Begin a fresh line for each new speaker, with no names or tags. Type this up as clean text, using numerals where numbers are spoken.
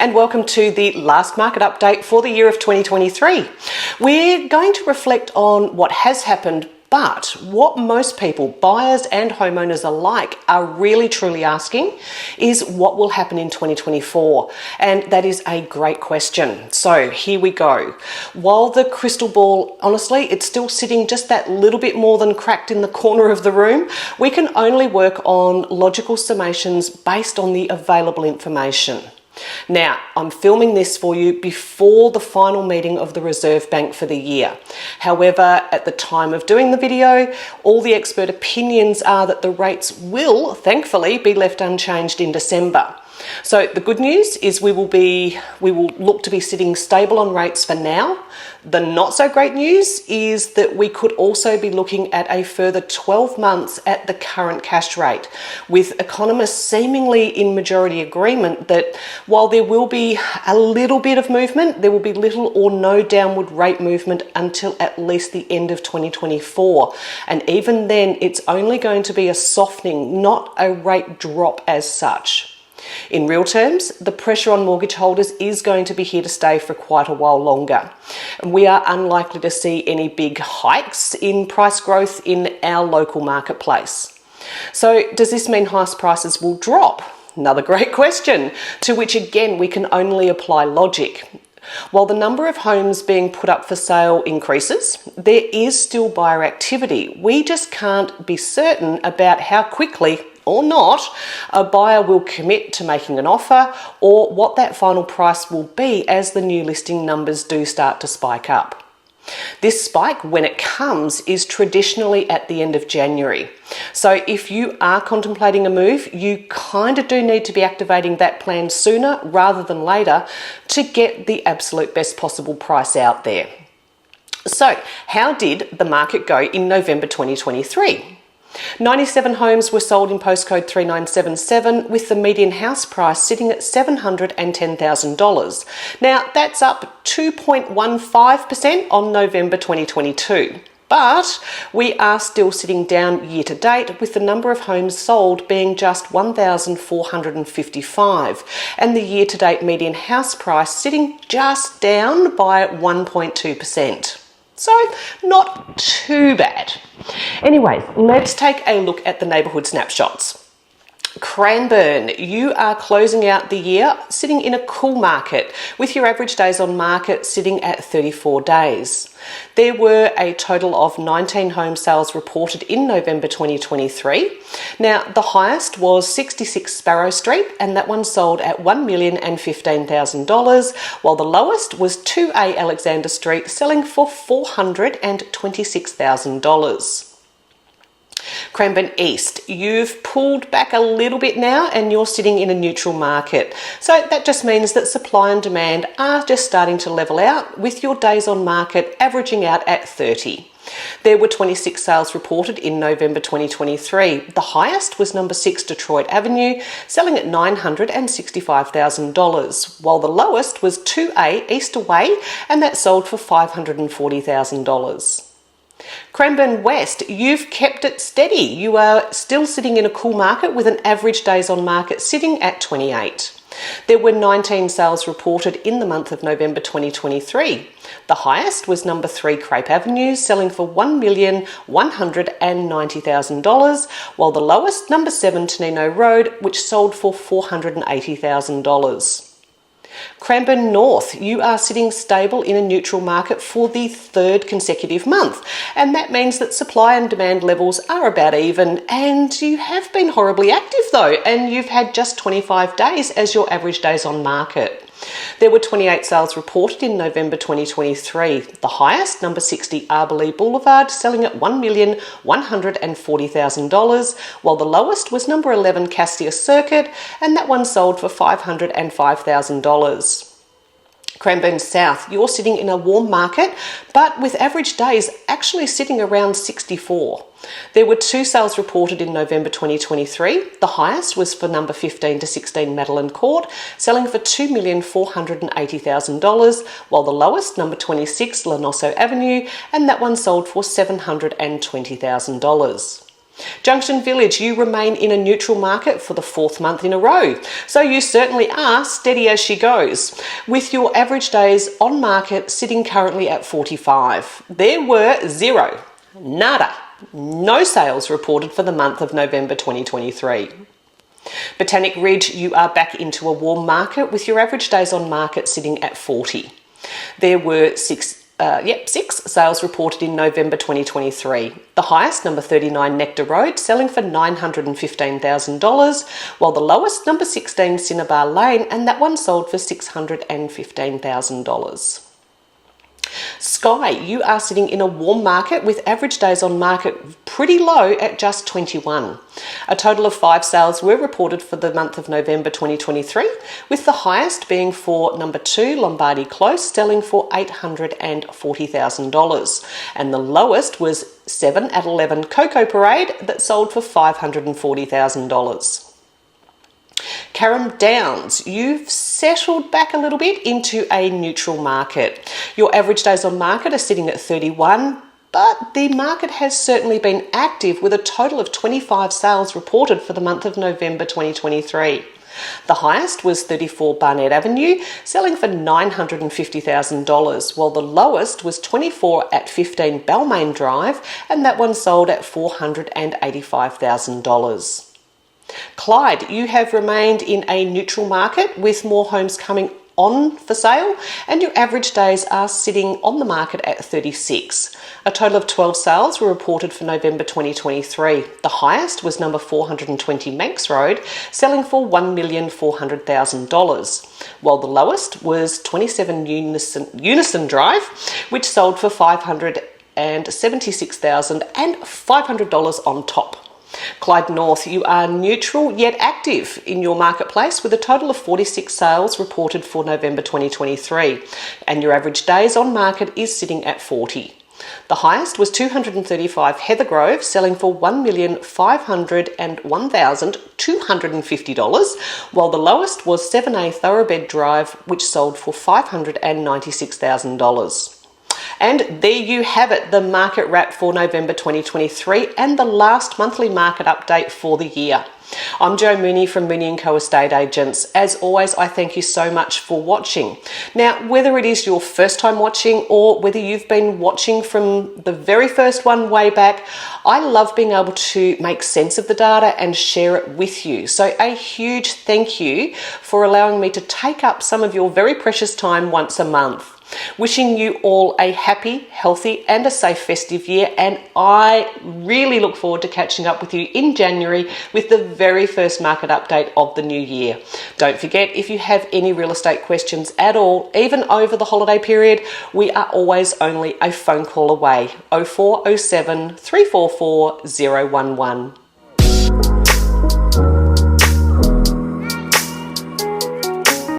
and welcome to the last market update for the year of 2023. We're going to reflect on what has happened, but what most people, buyers and homeowners alike, are really truly asking is what will happen in 2024? And that is a great question. So here we go. While the crystal ball, honestly, it's still sitting just that little bit more than cracked in the corner of the room, we can only work on logical summations based on the available information. Now, I'm filming this for you before the final meeting of the Reserve Bank for the year. However, at the time of doing the video, all the expert opinions are that the rates will, thankfully, be left unchanged in December. So the good news is we will look to be sitting stable on rates for now. The not so great news is that we could also be looking at a further 12 months at the current cash rate, with economists seemingly in majority agreement that while there will be a little bit of movement, there will be little or no downward rate movement until at least the end of 2024. And even then, it's only going to be a softening, not a rate drop as such. In real terms, the pressure on mortgage holders is going to be here to stay for quite a while longer. We are unlikely to see any big hikes in price growth in our local marketplace. So does this mean house prices will drop? Another great question, to which again we can only apply logic. While the number of homes being put up for sale increases, there is still buyer activity. We just can't be certain about how quickly or not a buyer will commit to making an offer, or what that final price will be as the new listing numbers do start to spike up. This spike, when it comes, is traditionally at the end of January. So if you are contemplating a move, you kind of do need to be activating that plan sooner rather than later to get the absolute best possible price out there. So how did the market go in November 2023? 97 homes were sold in postcode 3977, with the median house price sitting at $710,000. Now, that's up 2.15% on November 2022. But we are still sitting down year to date, with the number of homes sold being just 1,455, and the year to date median house price sitting just down by 1.2%. So not too bad. Anyways, let's take a look at the neighbourhood snapshots. Cranbourne, you are closing out the year sitting in a cool market, with your average days on market sitting at 34 days. There were a total of 19 home sales reported in November 2023. Now, the highest was 66 Sparrow Street, and that one sold at $1,015,000, while the lowest was 2A Alexander Street, selling for $426,000. Cranbourne East, you've pulled back a little bit now and you're sitting in a neutral market. So that just means that supply and demand are just starting to level out, with your days on market averaging out at 30. There were 26 sales reported in November 2023. The highest was number 6 Detroit Avenue, selling at $965,000, while the lowest was 2A Easter Way, and that sold for $540,000. Cranbourne West, you've kept it steady. You are still sitting in a cool market, with an average days on market sitting at 28. There were 19 sales reported in the month of November 2023. The highest was number 3 Crape Avenue, selling for $1,190,000, while the lowest, number 7 Tonino Road, which sold for $480,000. Cranbourne North, you are sitting stable in a neutral market for the 3rd consecutive month, and that means that supply and demand levels are about even, and you have been horribly active though, and you've had just 25 days as your average days on market. There were 28 sales reported in November 2023. The highest, number 60 Arborlee Boulevard, selling at $1,140,000, while the lowest was number 11 Castia Circuit, and that one sold for $505,000. Cranbourne South, you're sitting in a warm market, but with average days actually sitting around 64. There were 2 sales reported in November 2023. The highest was for number 15 to 16 Madeline Court, selling for $2,480,000, while the lowest, number 26 Lanoso Avenue, and that one sold for $720,000. Junction Village, you remain in a neutral market for the 4th month in a row. So you certainly are steady as she goes, with your average days on market sitting currently at 45. There were zero, nada, no sales reported for the month of November 2023. Botanic Ridge, you are back into a warm market with your average days on market sitting at 40. There were six sales reported in November 2023. The highest, number 39 Nectar Road, selling for $915,000, while the lowest, number 16 Cinnabar Lane, and that one sold for $615,000. Skye, you are sitting in a warm market with average days on market pretty low at just 21. A total of 5 sales were reported for the month of November 2023, with the highest being for number 2 Lombardy Close, selling for $840,000, and the lowest was 7 at 11 Cocoa Parade that sold for $540,000. Carrum Downs, you've settled back a little bit into a neutral market. Your average days on market are sitting at 31, but the market has certainly been active with a total of 25 sales reported for the month of November 2023. The highest was 34 Barnett Avenue, selling for $950,000, while the lowest was 24 at 15 Balmain Drive, and that one sold at $485,000. Clyde, you have remained in a neutral market with more homes coming on for sale, and your average days are sitting on the market at 36. A total of 12 sales were reported for November 2023. The highest was number 420 Manx Road, selling for $1,400,000, while the lowest was 27 Unison Drive, which sold for $576,500 on top. Clyde North, you are neutral yet active in your marketplace with a total of 46 sales reported for November 2023, and your average days on market is sitting at 40. The highest was 235 Heather Grove, selling for $1,501,250, while the lowest was 7A Thoroughbed Drive, which sold for $596,000. And there you have it, the market wrap for November 2023 and the last monthly market update for the year. I'm Jo Mooney from Mooney & Co Estate Agents. As always, I thank you so much for watching. Now, whether it is your first time watching or whether you've been watching from the very first one way back, I love being able to make sense of the data and share it with you. So a huge thank you for allowing me to take up some of your very precious time once a month. Wishing you all a happy, healthy and a safe festive year, and I really look forward to catching up with you in January with the very first market update of the new year. Don't forget, if you have any real estate questions at all, even over the holiday period, we are always only a phone call away. 0407 344 011.